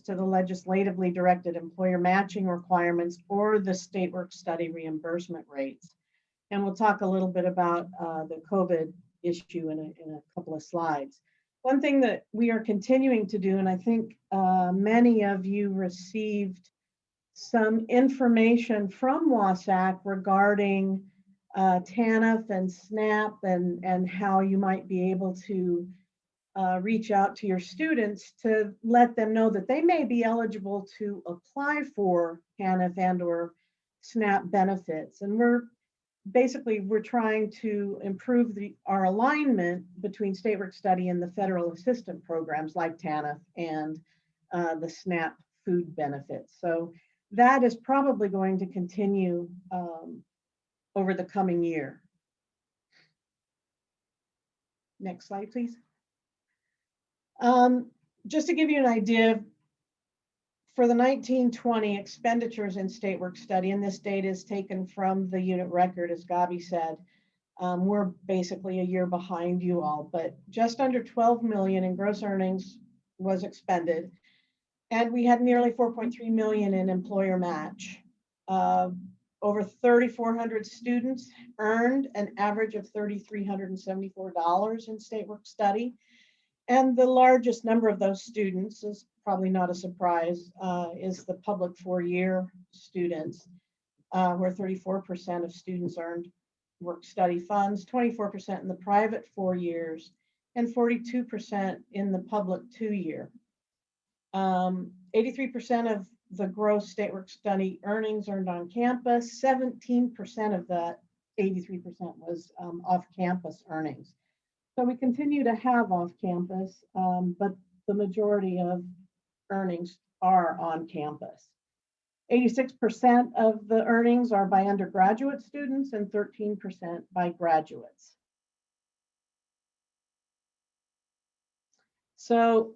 to the legislatively directed employer matching requirements or the state work study reimbursement rates. And we'll talk a little bit about the COVID issue in a couple of slides. One thing that we are continuing to do, and I think many of you received some information from WSAC regarding TANF and SNAP and how you might be able to reach out to your students to let them know that they may be eligible to apply for TANF and or SNAP benefits. And we're trying to improve our alignment between state work study and the federal assistance programs like TANF and the SNAP food benefits. So that is probably going to continue over the coming year. Next slide, please. Just to give you an idea, for the 1920 expenditures in state work study, and this data is taken from the unit record, as Gabi said, we're basically a year behind you all, but just under 12 million in gross earnings was expended. And we had nearly 4.3 million in employer match. Over 3,400 students earned an average of $3,374 in state work study. And the largest number of those students is probably not a surprise, is the public four-year students, where 34% of students earned work study funds, 24% in the private 4 years, and 42% in the public 2-year. 83% of the gross state work study earnings earned on campus. 17% of that 83% was off-campus earnings. So we continue to have off-campus, but the majority of earnings are on campus. 86% of the earnings are by undergraduate students and 13% by graduates. So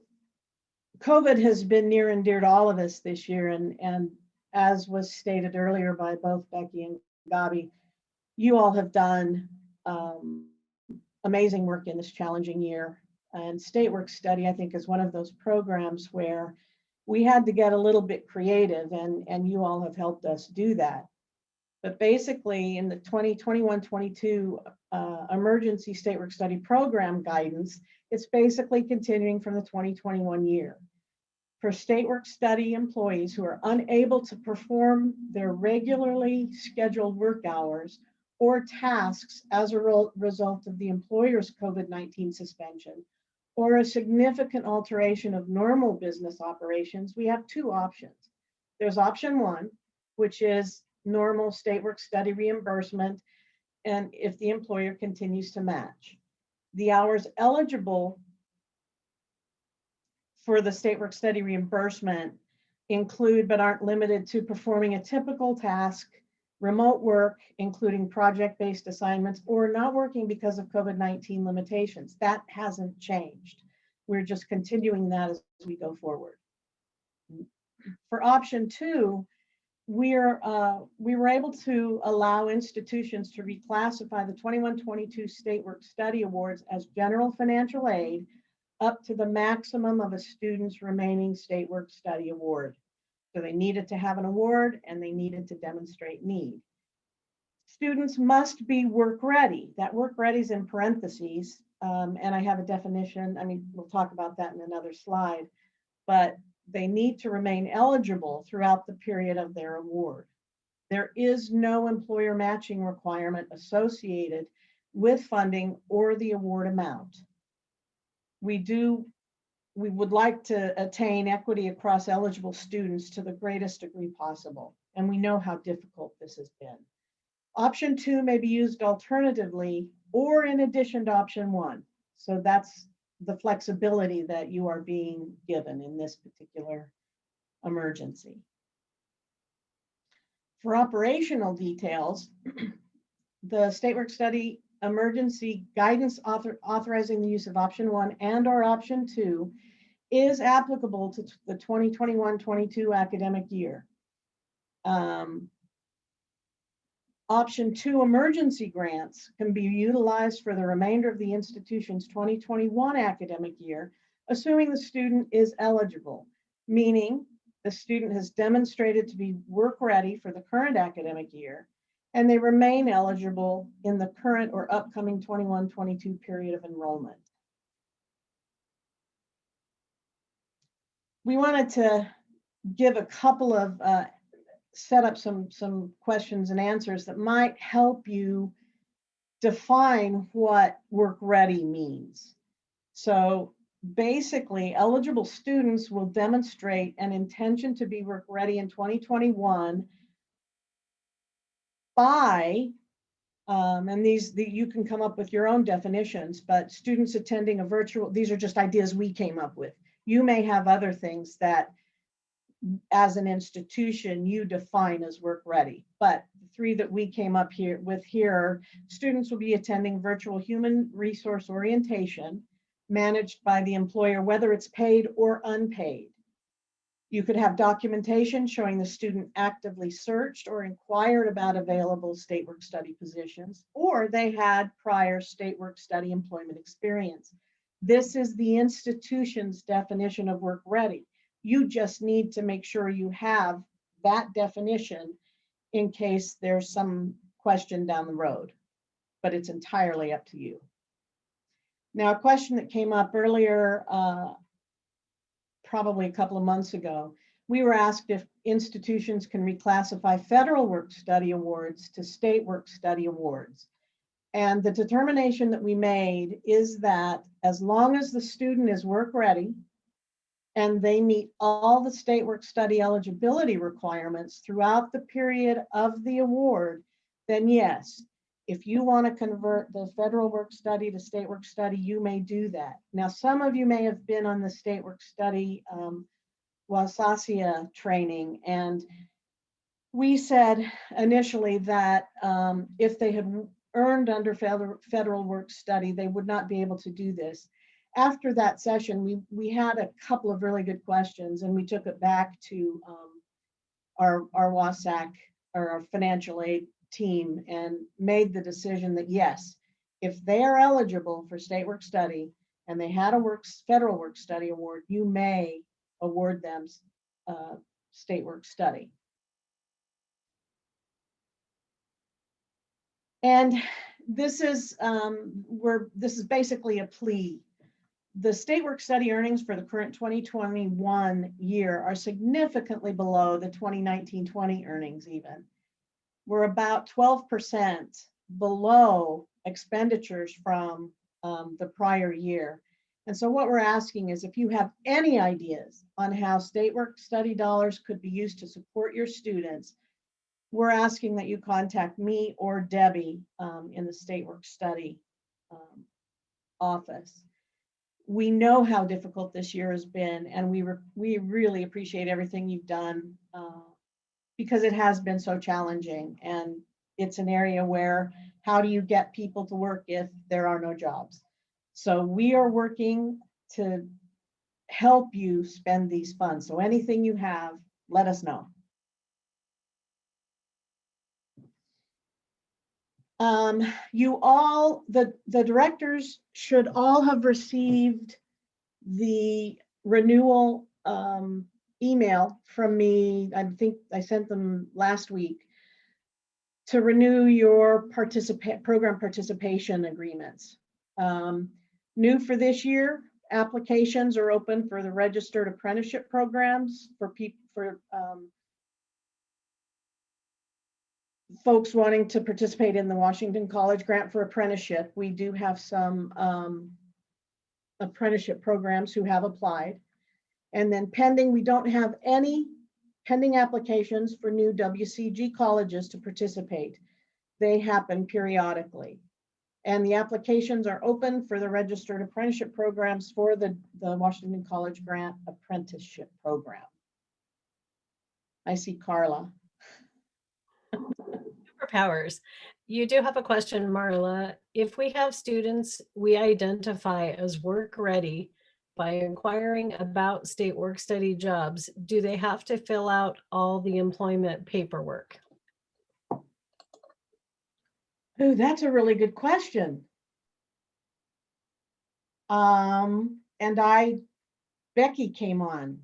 COVID has been near and dear to all of us this year, and as was stated earlier by both Becky and Gabi, you all have done amazing work in this challenging year. And state work study, I think, is one of those programs where we had to get a little bit creative, and you all have helped us do that. But basically, in the 2021-22 emergency state work study program guidance, it's basically continuing from the 2021 year. For state work study employees who are unable to perform their regularly scheduled work hours or tasks as a result of the employer's COVID-19 suspension, or a significant alteration of normal business operations, we have two options. There's option one, which is normal state work study reimbursement, and if the employer continues to match. The hours eligible for the state work study reimbursement include, but aren't limited to, performing a typical task, remote work, including project-based assignments, or not working because of COVID-19 limitations. That hasn't changed. We're just continuing that as we go forward. For option two, we were able to allow institutions to reclassify the 21-22 state work study awards as general financial aid up to the maximum of a student's remaining state work study award. So they needed to have an award and they needed to demonstrate need. Students must be work ready. That work ready is in parentheses, and I have a definition. I mean, we'll talk about that in another slide, but they need to remain eligible throughout the period of their award. There is no employer matching requirement associated with funding or the award amount. We would like to attain equity across eligible students to the greatest degree possible, and we know how difficult this has been. Option two may be used alternatively or in addition to option one. So that's the flexibility that you are being given in this particular emergency. For operational details, the state work study emergency guidance authorizing the use of option one and or option two is applicable to the 2021-22 academic year. Option two emergency grants can be utilized for the remainder of the institution's 2021 academic year, assuming the student is eligible. meaning the student has demonstrated to be work ready for the current academic year, and they remain eligible in the current or upcoming 21-22 period of enrollment. We wanted to give a couple of, set up some questions and answers that might help you define what work ready means. So basically, eligible students will demonstrate an intention to be work ready in 2021 by, and you can come up with your own definitions, but students attending a virtual, these are just ideas we came up with. You may have other things that as an institution you define as work ready, but the three that we came up with here, students will be attending virtual human resource orientation managed by the employer, whether it's paid or unpaid. You could have documentation showing the student actively searched or inquired about available state work study positions, or they had prior state work study employment experience. This is the institution's definition of work ready. You just need to make sure you have that definition in case there's some question down the road, but it's entirely up to you. Now, a question that came up earlier, probably a couple of months ago, we were asked if institutions can reclassify federal work study awards to state work study awards. And the determination that we made is that as long as the student is work ready and they meet all the state work study eligibility requirements throughout the period of the award, then yes, if you want to convert the federal work study to state work study, you may do that. Now, some of you may have been on the state work study WSAC training, and we said initially that if they had earned under federal work study, they would not be able to do this. After that session, we had a couple of really good questions, and we took it back to our WSAC, or our financial aid team, and made the decision that yes, if they are eligible for state work study and they had a federal work study award, you may award them state work study. And this is basically a plea. The state work study earnings for the current 2021 year are significantly below the 2019-20 earnings even. We're about 12% below expenditures from the prior year. And so what we're asking is if you have any ideas on how state work study dollars could be used to support your students, we're asking that you contact me or Debbie in the state work study office. We know how difficult this year has been, and we really appreciate everything you've done because it has been so challenging, and it's an area where how do you get people to work if there are no jobs? So we are working to help you spend these funds. So anything you have, let us know. You all, the directors should all have received the renewal email from me. I think I sent them last week to renew your program participation agreements. New for this year, applications are open for the registered apprenticeship programs for folks wanting to participate in the Washington College Grant for Apprenticeship. We do have some apprenticeship programs who have applied. And then pending, we don't have any pending applications for new WCG colleges to participate. They happen periodically. And the applications are open for the registered apprenticeship programs for the Washington College Grant Apprenticeship Program. I see Carla. Superpowers. You do have a question, Marla. If we have students we identify as work ready by inquiring about state work study jobs, do they have to fill out all the employment paperwork? Oh, that's a really good question. And Becky came on.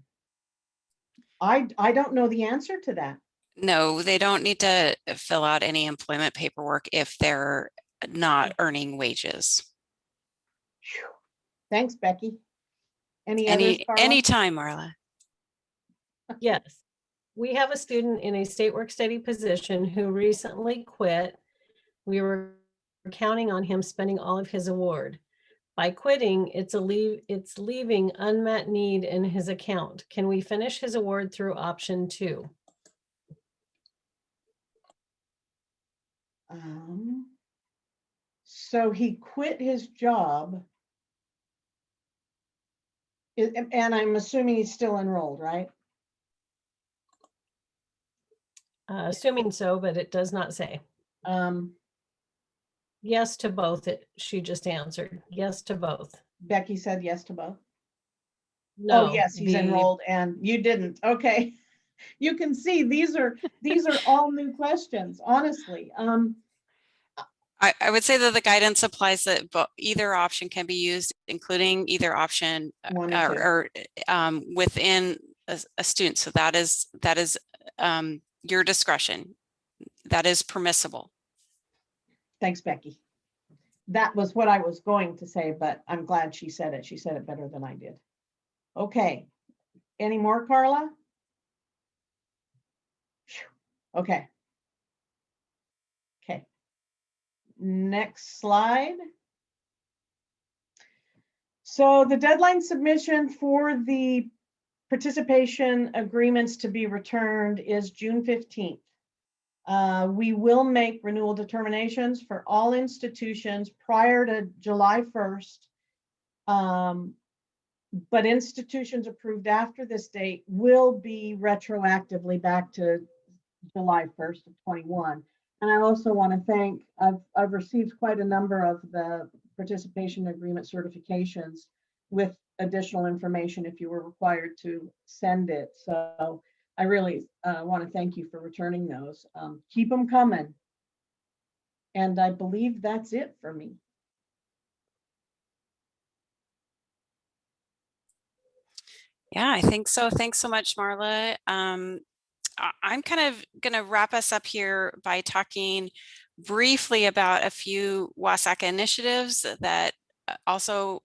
I don't know the answer to that. No, they don't need to fill out any employment paperwork if they're not earning wages. Phew. Thanks, Becky. Any others, Carla? Anytime, Marla. Yes. We have a student in a state work study position who recently quit. We were counting on him spending all of his award. By quitting, it's leaving unmet need in his account. Can we finish his award through option 2? So he quit his job. And I'm assuming he's still enrolled, right? Assuming so, but it does not say. Yes to both. She just answered. Yes to both. Becky said yes to both. No. Oh, yes, he's enrolled, and you didn't. Okay. You can see these are all new questions, honestly. I would say that the guidance applies that either option can be used, including either option or within a student. So that is your discretion. That is permissible. Thanks, Becky. That was what I was going to say, but I'm glad she said it. She said it better than I did. Okay. Any more, Carla? Okay. Okay. Next slide. So the deadline submission for the participation agreements to be returned is June 15th. We will make renewal determinations for all institutions prior to July 1st. But institutions approved after this date will be retroactively back to July 1st of 21. And I also want to thank, I've received quite a number of the participation agreement certifications with additional information if you were required to send it. So I really want to thank you for returning those. Keep them coming. And I believe that's it for me. Yeah, I think so. Thanks so much, Marla. I'm kind of going to wrap us up here by talking briefly about a few WSAC initiatives that also,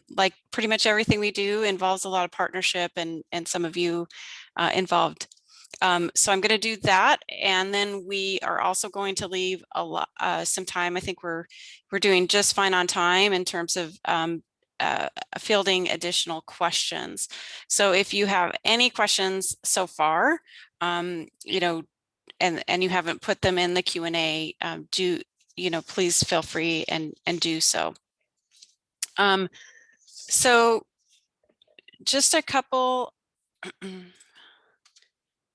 like pretty much everything we do, involves a lot of partnership and some of you involved. So I'm going to do that, and then we are also going to leave a lot, some time. I think we're doing just fine on time in terms of fielding additional questions. So if you have any questions so far, you know, and you haven't put them in the Q&A, do, you know, please feel free and do so. So just a couple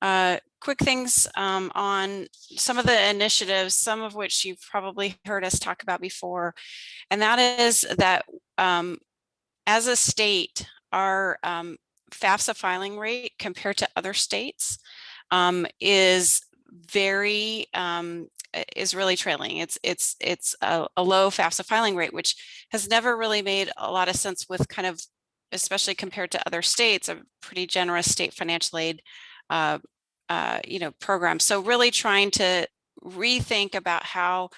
quick things on some of the initiatives, some of which you've probably heard us talk about before, and that is that as a state, our FAFSA filing rate compared to other states is very is really trailing. It's a low FAFSA filing rate, which has never really made a lot of sense with kind of, especially compared to other states, a pretty generous state financial aid you know, program. So really trying to rethink about how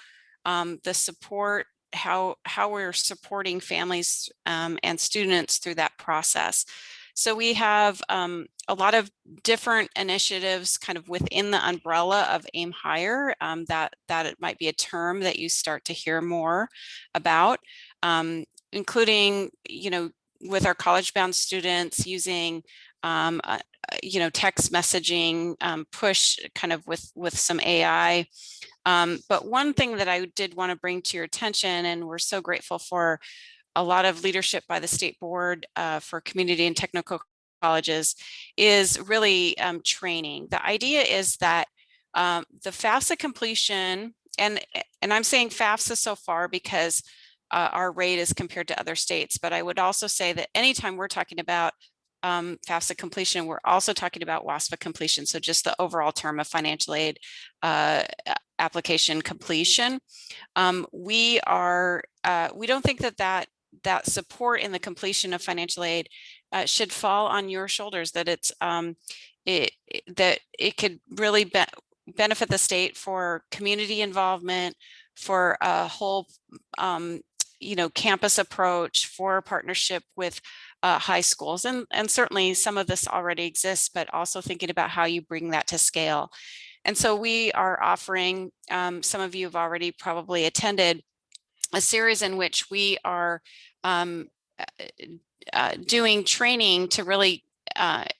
the support, how we're supporting families and students through that process. So we have a lot of different initiatives kind of within the umbrella of Aim Higher, that it might be a term that you start to hear more about, including, you know, with our college-bound students using you know, text messaging, push kind of with some AI. But one thing that I did want to bring to your attention, and we're so grateful for a lot of leadership by the State Board for Community and Technical Colleges, is really training. The idea is that the FAFSA completion, and I'm saying FAFSA so far because our rate is compared to other states, but I would also say that anytime we're talking about FAFSA completion, we're also talking about WSFA completion. So just the overall term of financial aid application completion. We don't think that support in the completion of financial aid should fall on your shoulders, that that it could really benefit the state for community involvement, for a whole campus approach, for partnership with high schools, and certainly some of this already exists, but also thinking about how you bring that to scale. And so we are offering, some of you have already probably attended a series in which we are doing training to really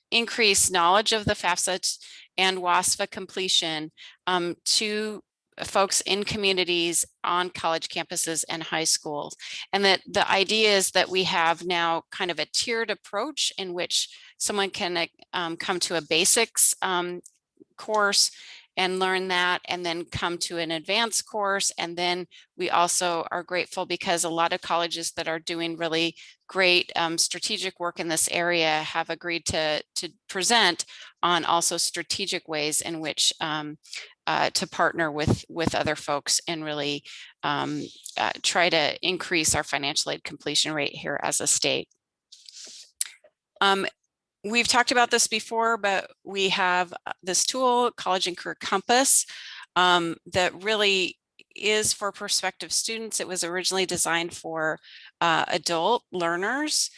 increase knowledge of the FAFSA and WSFA completion to folks in communities on college campuses and high schools. And that the idea is that we have now kind of a tiered approach in which someone can come to a basics course and learn that, and then come to an advanced course. And then we also are grateful because a lot of colleges that are doing really great strategic work in this area have agreed to present on also strategic ways in which to partner with other folks and really try to increase our financial aid completion rate here as a state. We've talked about this before, but we have this tool, College and Career Compass, that really is for prospective students. It was originally designed for adult learners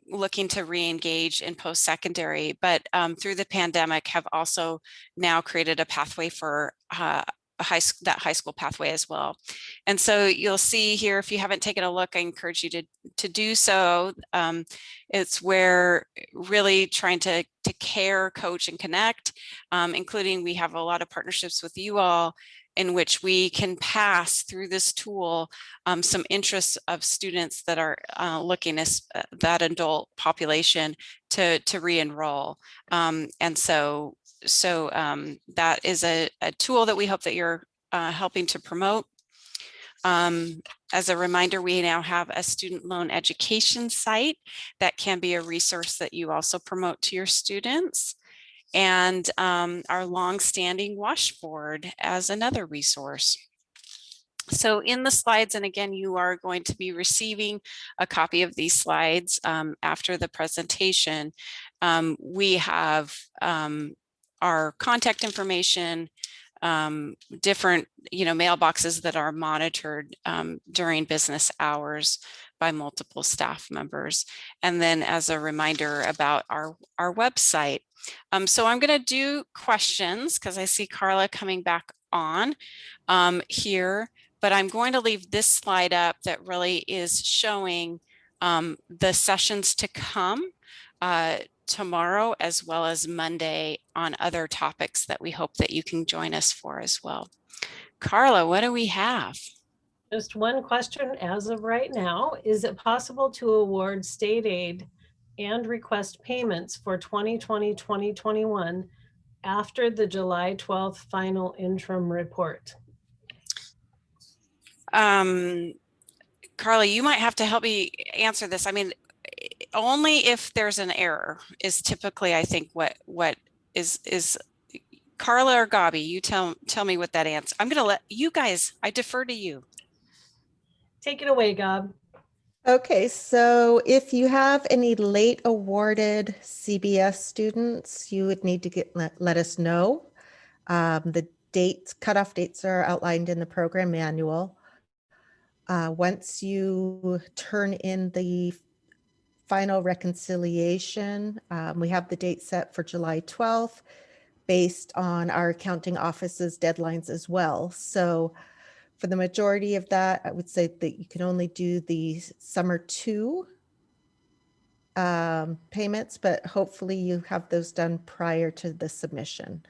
looking to re-engage in post-secondary, but through the pandemic have also now created a pathway for that high school pathway as well. And so you'll see here, if you haven't taken a look, I encourage you to do so. It's where really trying to care, coach, and connect, including we have a lot of partnerships with you all in which we can pass through this tool some interests of students that are looking at that adult population to re-enroll. And so that is a tool that we hope that you're helping to promote. As a reminder, we now have a student loan education site that can be a resource that you also promote to your students, and our long-standing washboard as another resource. So in the slides, and again, you are going to be receiving a copy of these slides after the presentation. We have our contact information, different mailboxes that are monitored during business hours by multiple staff members. And then as a reminder about our website. So I'm going to do questions because I see Carla coming back on here, but I'm going to leave this slide up that really is showing the sessions to come tomorrow, as well as Monday, on other topics that we hope that you can join us for as well. Carla, what do we have? Just one question as of right now. Is it possible to award state aid and request payments for 2020-2021 after the July 12th final interim report? Carla, you might have to help me answer this. I mean, only if there's an error is typically, I think, what is Carla or Gabi, you tell me what that answer. I'm gonna let you guys, I defer to you. Take it away, Gab. Okay, so if you have any late awarded CBS students, you would need to let us know. The cutoff dates are outlined in the program manual. Once you turn in the final reconciliation, we have the date set for July 12th based on our accounting office's deadlines as well. So for the majority of that, I would say that you can only do the summer 2 payments, but hopefully you have those done prior to the submission.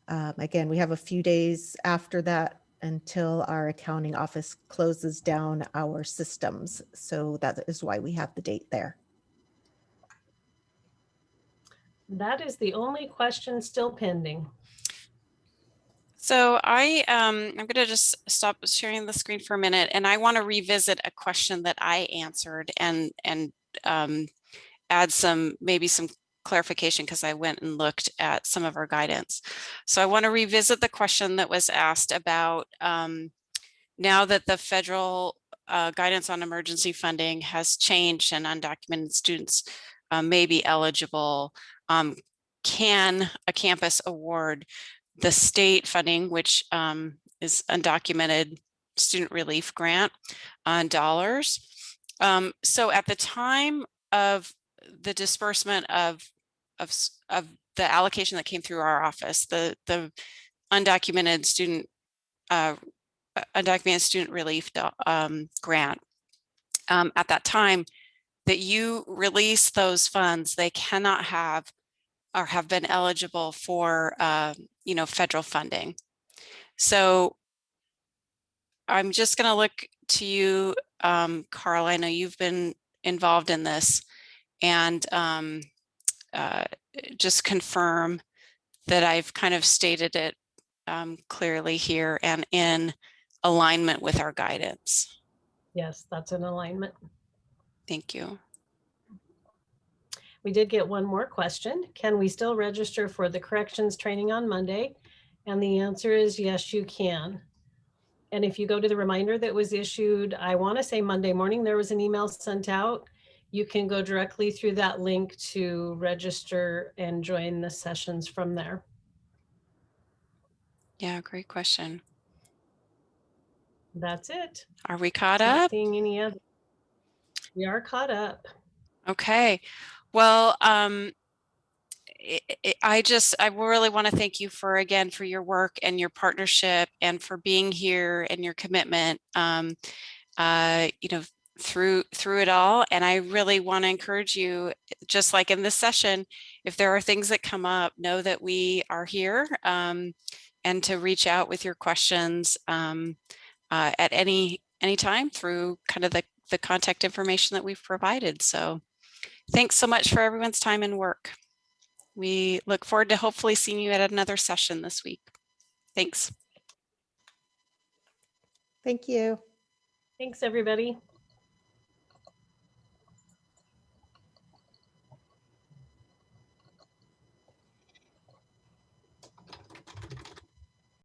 Again, we have a few days after that until our accounting office closes down our systems. So that is why we have the date there. That is the only question still pending. So I'm going to just stop sharing the screen for a minute, and I want to revisit a question that I answered and add maybe some clarification because I went and looked at some of our guidance. So I want to revisit the question that was asked about now that the federal guidance on emergency funding has changed and undocumented students may be eligible. can a campus award the state funding, which is undocumented student relief grant on dollars. So at the time of the disbursement of the allocation that came through our office, the undocumented student relief grant, at that time that you release those funds, they cannot have or have been eligible for federal funding. So I'm just going to look to you, Carl. I know you've been involved in this, and just confirm that I've kind of stated it clearly here and in alignment with our guidance. Yes, that's in alignment. Thank you. We did get one more question. Can we still register for the corrections training on Monday? And the answer is yes, you can. And if you go to the reminder that was issued, I want to say Monday morning, there was an email sent out. You can go directly through that link to register and join the sessions from there. Yeah, great question. That's it. Are we caught Not up? seeing any other. We are caught up. Okay. Well, I really want to thank you for your work and your partnership and for being here and your commitment, through it all. And I really want to encourage you, just like in this session, if there are things that come up, know that we are here, and to reach out with your questions at any time through kind of the contact information that we've provided. So thanks so much for everyone's time and work. We look forward to hopefully seeing you at another session this week. Thanks. Thank you. Thanks, everybody.